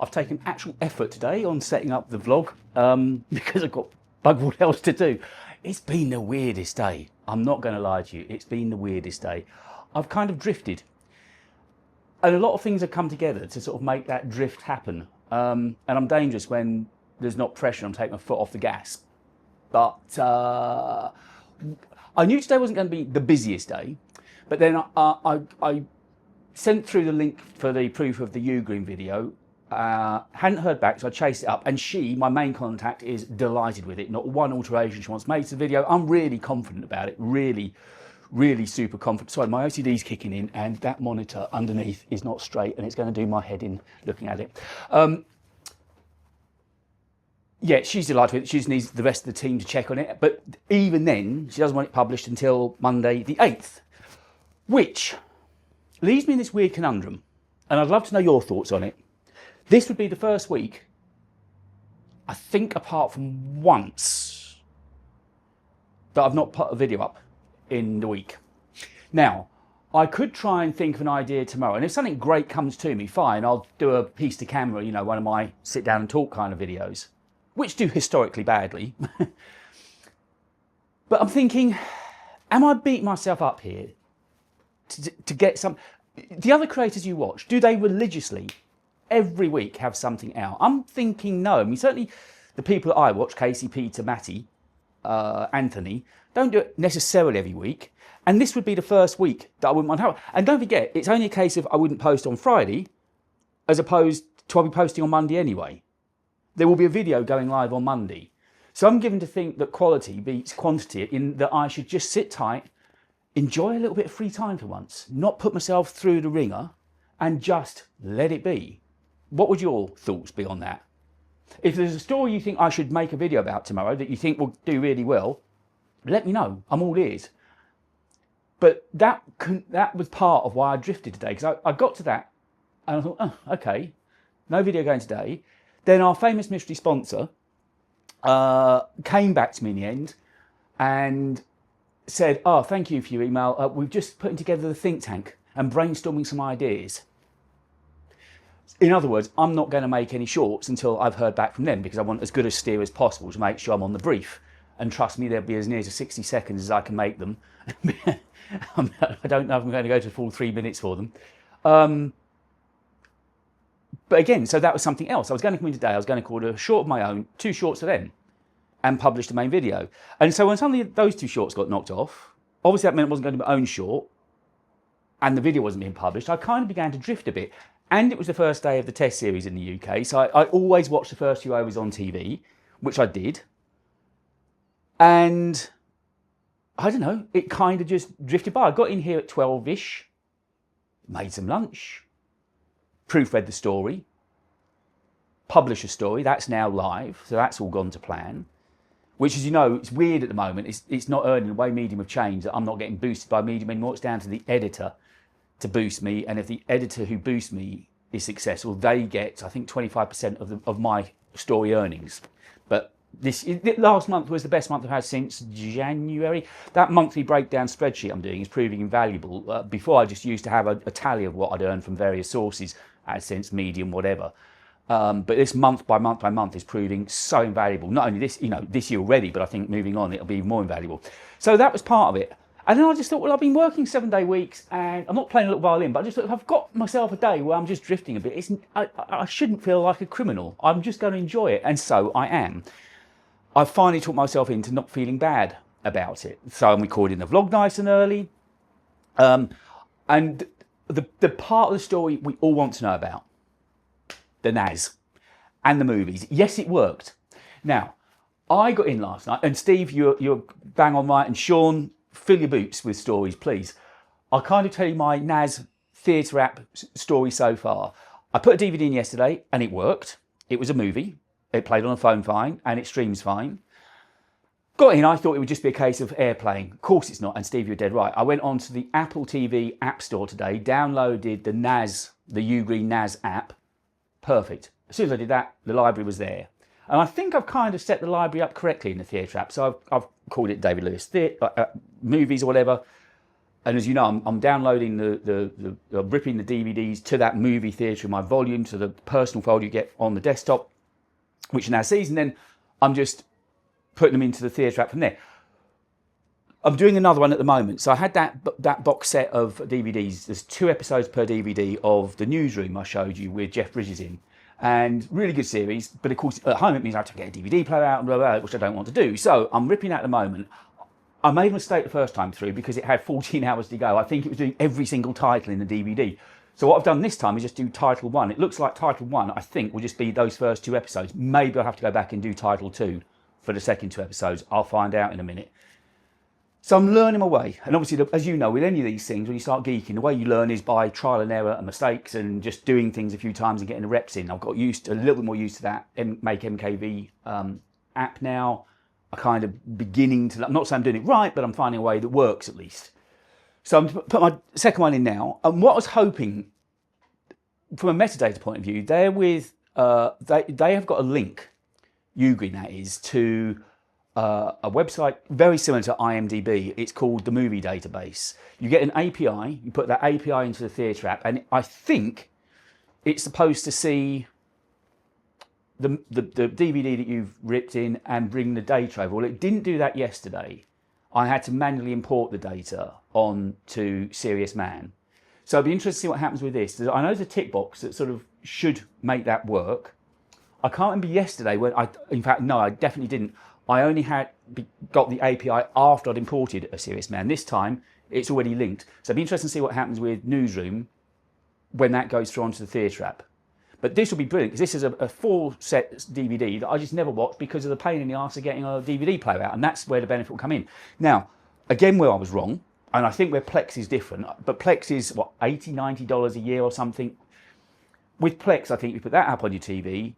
I've taken actual effort today on setting up the vlog because I've got bugger all else to do. It's been the weirdest day. I'm not going to lie to you. It's been the weirdest day. I've kind of drifted. And a lot of things have come together to sort of make that drift happen. And I'm dangerous when there's not pressure. I'm taking my foot off the gas. But I knew today wasn't going to be the busiest day. But then I sent through the link for the proof of the Ugreen video. Hadn't heard back, so I chased it up. And she, my main contact, is delighted with it. Not one alteration she wants made to the video. I'm really confident about it. Really super confident. Sorry, my OCD's kicking in and that monitor underneath is not straight and it's going to do my head in looking at it. Yeah, she's delighted with it. She just needs the rest of the team to check on it. But even then, she doesn't want it published until Monday the 8th, which leaves me in this weird conundrum. And I'd love to know your thoughts on it. This would be the first week, I think apart from once, that I've not put a video up in the week. Now, I could try and think of an idea tomorrow, and if something great comes to me, fine, I'll do a piece to camera, you know, one of my sit down and talk kind of videos, which do historically badly. But I'm thinking, am I beating myself up here to get some... The other creators you watch, do they religiously every week have something out? I'm thinking no. I mean, certainly the people that I watch, Casey, Peter, Matty, Anthony, don't do it necessarily every week. And this would be the first week that I wouldn't mind having. And don't forget, it's only a case of I wouldn't post on Friday, as opposed to I'll be posting on Monday anyway. There will be a video going live on Monday. So I'm given to think that quality beats quantity, in that I should just sit tight, enjoy a little bit of free time for once, not put myself through the ringer, and just let it be. What would your thoughts be on that? If there's a story you think I should make a video about tomorrow that you think will do really well, let me know. I'm all ears. But that was part of why I drifted today, because I got to that and I thought, oh, okay, no video going today. Then our famous mystery sponsor came back to me in the end and said, oh, thank you for your email. We've just putting together the think tank and brainstorming some ideas. In other words, I'm not going to make any shorts until I've heard back from them, because I want as good a steer as possible to make sure I'm on the brief. And trust me, they'll be as near to 60 seconds as I can make them. I don't know if I'm going to go to the full 3 minutes for them. But again, so that was something else. I was going to come in today, I was going to record a short of my own, 2 shorts of them, and publish the main video. And so when suddenly those 2 shorts got knocked off, obviously that meant it wasn't going to be my own short, and the video wasn't being published. I kind of began to drift a bit. And it was the first day of the test series in the UK, so I always watch the first few hours on TV, which I did. And I don't know, it kind of just drifted by. I got in here at 12-ish, made some lunch, proofread the story, published a story. That's now live, so that's all gone to plan. Which, as you know, it's weird at the moment. It's not earning the way Medium have changed. I'm not getting boosted by Medium anymore. It's down to the editor to boost me, and if the editor who boosts me is successful, they get, I think, 25% of my story earnings. But last month was the best month I've had since January. That monthly breakdown spreadsheet I'm doing is proving invaluable. Before, I just used to have a tally of what I'd earned from various sources, AdSense, Medium, whatever. But this month by month is proving so invaluable. Not only this, you know, this year already, but I think moving on it'll be even more invaluable. So that was part of it. And then I just thought, well, I've been working 7-day weeks and I'm not playing a little violin, but I just thought, if I've got myself a day where I'm just drifting a bit, I shouldn't feel like a criminal. I'm just going to enjoy it. And so I am. I finally talked myself into not feeling bad about it. So I'm recording the vlog nice and early. And the part of the story we all want to know about, the NAS and the movies. Yes, it worked. Now, I got in last night, and Steve, you're bang on right, and Sean, fill your boots with stories, please. I'll kind of tell you my NAS theatre app story so far. I put a DVD in yesterday and it worked. It was a movie. It played on a phone fine and it streams fine. Got in, I thought it would just be a case of airplaying. Of course it's not, and Steve, you're dead right. I went onto the Apple TV App Store today, downloaded the NAS, the Ugreen NAS app. Perfect. As soon as I did that, the library was there. And I think I've kind of set the library up correctly in the theatre app. So I've called it David Lewis Movies or whatever. And as you know, I'm downloading ripping the DVDs to that movie theatre in my volume, to the personal folder you get on the desktop, which now sees, and then I'm just putting them into the theatre app from there. I'm doing another one at the moment. So I had that box set of DVDs. There's 2 episodes per DVD of The Newsroom I showed you with Jeff Bridges in. And really good series. But of course, at home it means I have to get a DVD player out, and blah, blah, blah, which I don't want to do. So I'm ripping out at the moment. I made a mistake the first time through because it had 14 hours to go. I think it was doing every single title in the DVD. So what I've done this time is just do title 1. It looks like title 1, I think, will just be those first 2 episodes. Maybe I'll have to go back and do title 2 for the second 2 episodes. I'll find out in a minute. So I'm learning my way. And obviously, as you know, with any of these things, when you start geeking, the way you learn is by trial and error and mistakes and just doing things a few times and getting the reps in. I've got a little bit more used to that Make MKV app now. I'm kind of beginning to, I'm not saying I'm doing it right, but I'm finding a way that works at least. So I'm going to put my second one in now. And what I was hoping, from a metadata point of view, they have got a link, Ugreen that is, to a website very similar to IMDb. It's called the Movie Database. You get an API, you put that API into the theatre app, and I think it's supposed to see the DVD that you've ripped in and bring the data over. Well, it didn't do that yesterday. I had to manually import the data onto Serious Man. So I'd be interested to see what happens with this. I know there's a tick box that sort of should make that work. I can't remember yesterday when in fact, no, I definitely didn't. I only got the API after I'd imported a Serious Man. This time, it's already linked. So it'd be interesting to see what happens with Newsroom when that goes through onto the theatre app. But this will be brilliant, because this is a full set DVD that I just never watched because of the pain in the arse of getting a DVD player out, and that's where the benefit will come in. Now, again, where I was wrong, and I think where Plex is different, but Plex is, what, $80, $90 a year or something? With Plex, I think you put that up on your TV,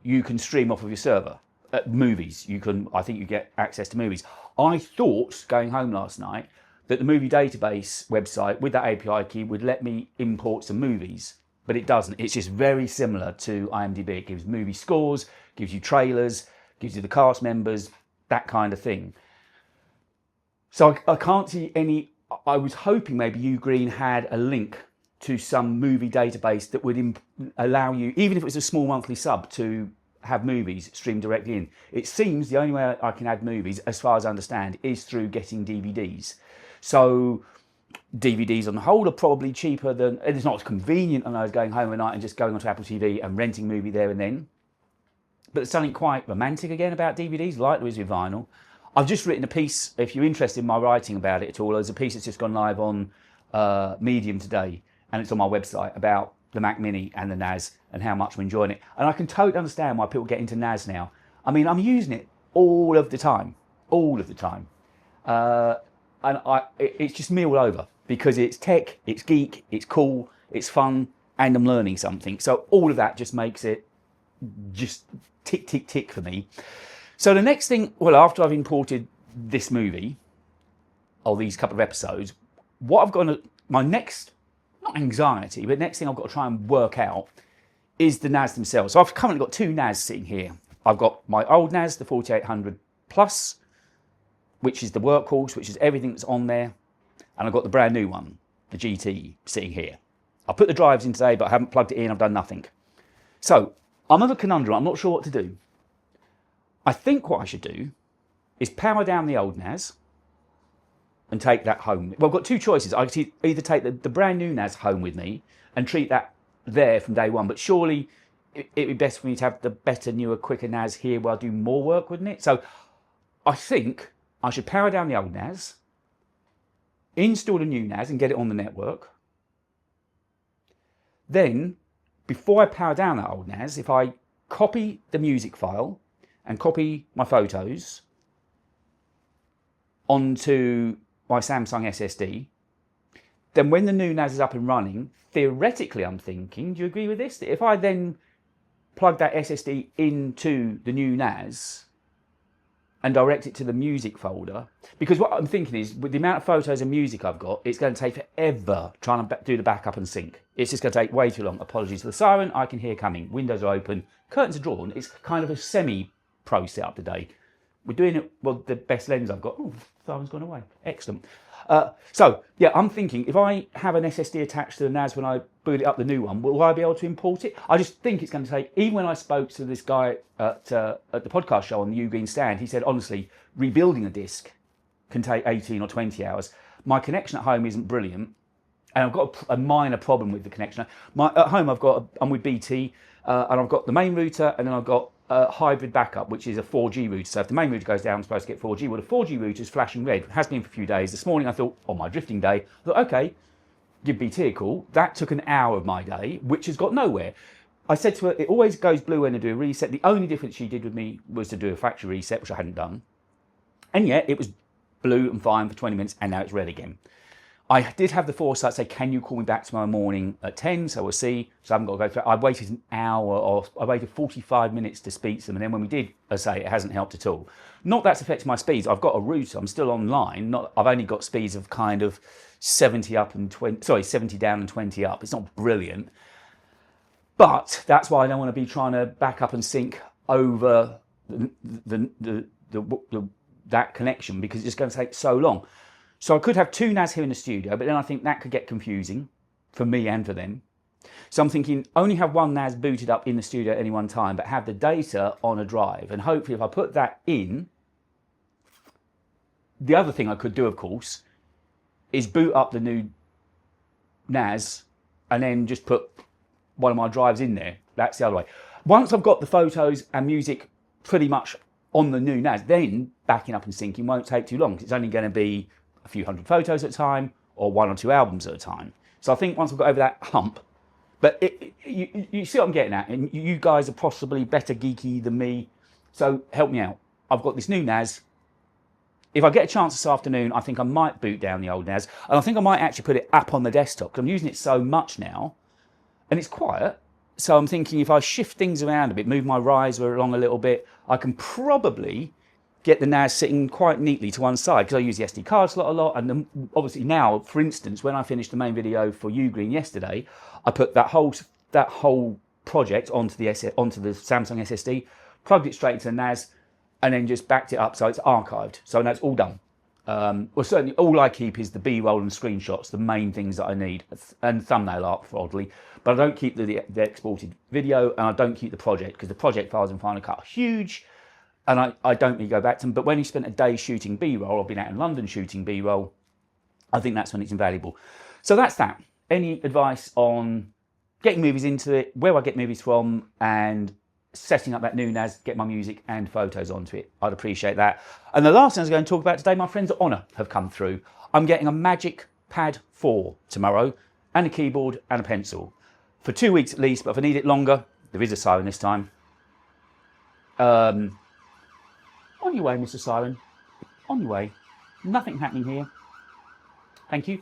you can stream off of your server. Movies, I think you get access to movies. I thought, going home last night, that the Movie Database website with that API key would let me import some movies, but it doesn't. It's just very similar to IMDb. It gives movie scores, gives you trailers, gives you the cast members, that kind of thing. So I can't see any. I was hoping maybe Ugreen had a link to some movie database that would allow you, even if it was a small monthly sub, to have movies streamed directly in. It seems the only way I can add movies, as far as I understand, is through getting DVDs. So DVDs on the whole are probably cheaper than, and it's not as convenient as going home at night and just going onto Apple TV and renting a movie there and then. But there's something quite romantic again about DVDs, like there is with vinyl. I've just written a piece, if you're interested in my writing about it at all, there's a piece that's just gone live on Medium today, and it's on my website, about the Mac Mini and the NAS and how much I'm enjoying it. And I can totally understand why people get into NAS now. I mean, I'm using it all of the time. And it's just me all over, because it's tech, it's geek, it's cool, it's fun, and I'm learning something. So all of that just makes it just tick, tick, tick for me. So the next thing, well, after I've imported this movie, or these couple of episodes, what I've got to, my next, not anxiety, but next thing I've got to try and work out is the NAS themselves. So I've currently got 2 NAS sitting here. I've got my old NAS, the 4800 Plus, which is the workhorse, which is everything that's on there. And I've got the brand new one, the GT, sitting here. I put the drives in today, but I haven't plugged it in, I've done nothing. So I'm of a conundrum, I'm not sure what to do. I think what I should do is power down the old NAS and take that home. Well, I've got 2 choices. I could either take the brand new NAS home with me and treat that there from day one, but surely it'd be best for me to have the better, newer, quicker NAS here where I do more work, wouldn't it? So I think I should power down the old NAS, install a new NAS and get it on the network. Then, before I power down that old NAS, if I copy the music file and copy my photos onto my Samsung SSD, then when the new NAS is up and running, theoretically I'm thinking, do you agree with this? That if I then plug that SSD into the new NAS and direct it to the music folder, because what I'm thinking is, with the amount of photos and music I've got, it's going to take forever trying to do the backup and sync. It's just going to take way too long. Apologies for the siren, I can hear coming. Windows are open, curtains are drawn. It's kind of a semi-pro setup today. We're doing it, well, the best lens I've got. Oh, siren's gone away. Excellent. So, yeah, I'm thinking if I have an SSD attached to the NAS when I boot it up, the new one, will I be able to import it? I just think it's going to take, even when I spoke to this guy at the podcast show on the Ugreen stand, he said, honestly, rebuilding a disk can take 18 or 20 hours. My connection at home isn't brilliant, and I've got a minor problem with the connection. At home, I'm with BT, and I've got the main router, and then I've got a hybrid backup, which is a 4G router. So if the main router goes down, I'm supposed to get 4G. Well, the 4G router is flashing red. It has been for a few days. This morning, I thought, on my drifting day, I thought, okay, give BT a call. That took an hour of my day, which has got nowhere. I said to her, it always goes blue when I do a reset. The only difference she did with me was to do a factory reset, which I hadn't done. And yet, it was blue and fine for 20 minutes, and now it's red again. I did have the foresight to say, can you call me back tomorrow morning at 10? So we'll see. So I haven't got to go through it. I waited an hour, or I waited 45 minutes to speak to them. And then when we did, as I say, it hasn't helped at all. Not that's affected my speeds. I've got a router. I'm still online. I've only got speeds of kind of 70 up and 70 down and 20 up. It's not brilliant. But that's why I don't want to be trying to back up and sync over that connection, because it's just going to take so long. So I could have two NAS here in the studio, but then I think that could get confusing for me and for them. So I'm thinking only have one NAS booted up in the studio at any one time, but have the data on a drive. And hopefully if I put that in, the other thing I could do, of course, is boot up the new NAS and then just put one of my drives in there. That's the other way. Once I've got the photos and music pretty much on the new NAS, then backing up and syncing won't take too long. It's only going to be a few hundred photos at a time, or 1 or 2 albums at a time. So I think once I've got over that hump, but you see what I'm getting at, and you guys are possibly better geeky than me, so help me out. I've got this new NAS. If I get a chance this afternoon, I think I might boot down the old NAS, and I think I might actually put it up on the desktop, because I'm using it so much now, and it's quiet. So I'm thinking if I shift things around a bit, move my riser along a little bit, I can probably get the NAS sitting quite neatly to one side, because I use the SD card slot a lot. And then obviously now, for instance, when I finished the main video for Ugreen yesterday, I put that whole project onto the Samsung SSD, plugged it straight into the NAS, and then just backed it up so it's archived. So now it's all done. Well, certainly all I keep is the B-roll and screenshots, the main things that I need, and thumbnail art, for oddly. But I don't keep the exported video, and I don't keep the project, because the project files in Final Cut are huge, and I don't really go back to them. But when you spent a day shooting B-roll, or been out in London shooting B-roll, I think that's when it's invaluable. So that's that. Any advice on getting movies into it, where I get movies from, and setting up that new NAS, get my music and photos onto it? I'd appreciate that. And the last thing I was going to talk about today, my friends at Honor have come through. I'm getting a Magic Pad 4 tomorrow, and a keyboard and a pencil. For 2 weeks at least, but if I need it longer, there is a siren this time. On your way, Mr. Siren. On your way. Nothing happening here. Thank you.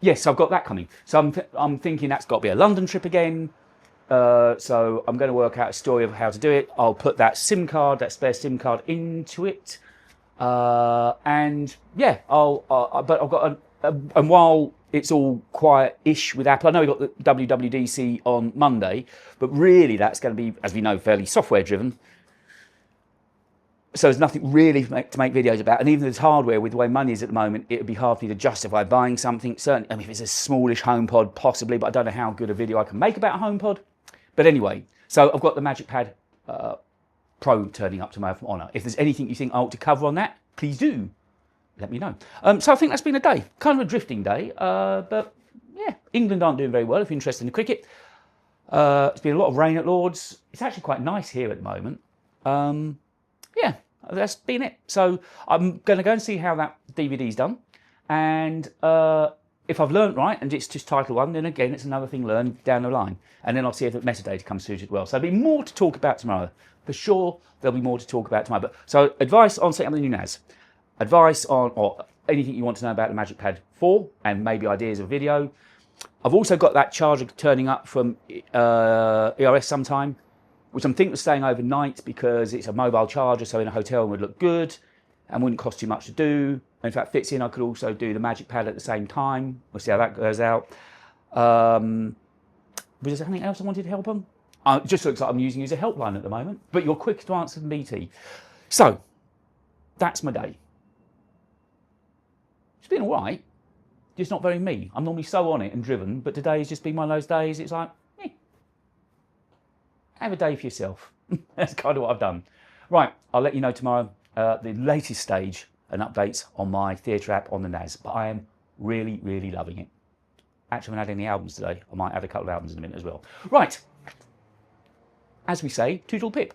Yes, I've got that coming. So I'm thinking that's got to be a London trip again. So I'm going to work out a story of how to do it. I'll put that SIM card, that spare SIM card, into it. And yeah, but I've got and while it's all quiet-ish with Apple, I know we got the WWDC on Monday, but really that's going to be, as we know, fairly software-driven. So there's nothing really to make videos about. And even if there's hardware, with the way money is at the moment, it would be hard for me to justify buying something. Certainly, I mean, if it's a smallish HomePod, possibly, but I don't know how good a video I can make about a HomePod. But anyway, so I've got the Magic Pad Pro turning up tomorrow from Honor. If there's anything you think I ought to cover on that, please do let me know. So I think that's been a day, kind of a drifting day. But yeah, England aren't doing very well if you're interested in the cricket. It's been a lot of rain at Lord's. It's actually quite nice here at the moment. Yeah, that's been it. So I'm going to go and see how that DVD's done. And if I've learnt right, and it's just title 1, then again, it's another thing learned down the line. And then I'll see if the metadata comes through as well. So there'll be more to talk about tomorrow. For sure, there'll be more to talk about tomorrow. But so advice on setting up the new NAS. Advice on, or anything you want to know about the Magic Pad 4, and maybe ideas of video. I've also got that charger turning up from ERS sometime, which I'm thinking of staying overnight because it's a mobile charger, so in a hotel would look good and wouldn't cost too much to do. And if that fits in, I could also do the Magic Pad at the same time. We'll see how that goes out. Was there something else I wanted to help on? It just looks like I'm using you as a helpline at the moment, but you're quick to answer than BT. So, that's my day. been all right, just not very me. I'm normally so on it and driven, but today has just been one of those days. It's like, have a day for yourself. That's kind of what I've done. Right, I'll let you know tomorrow the latest stage and updates on my theatre app on the NAS. But I am really, really loving it. Actually, I haven't had any albums today. I might add a couple of albums in a minute as well. Right, as we say, toodle pip.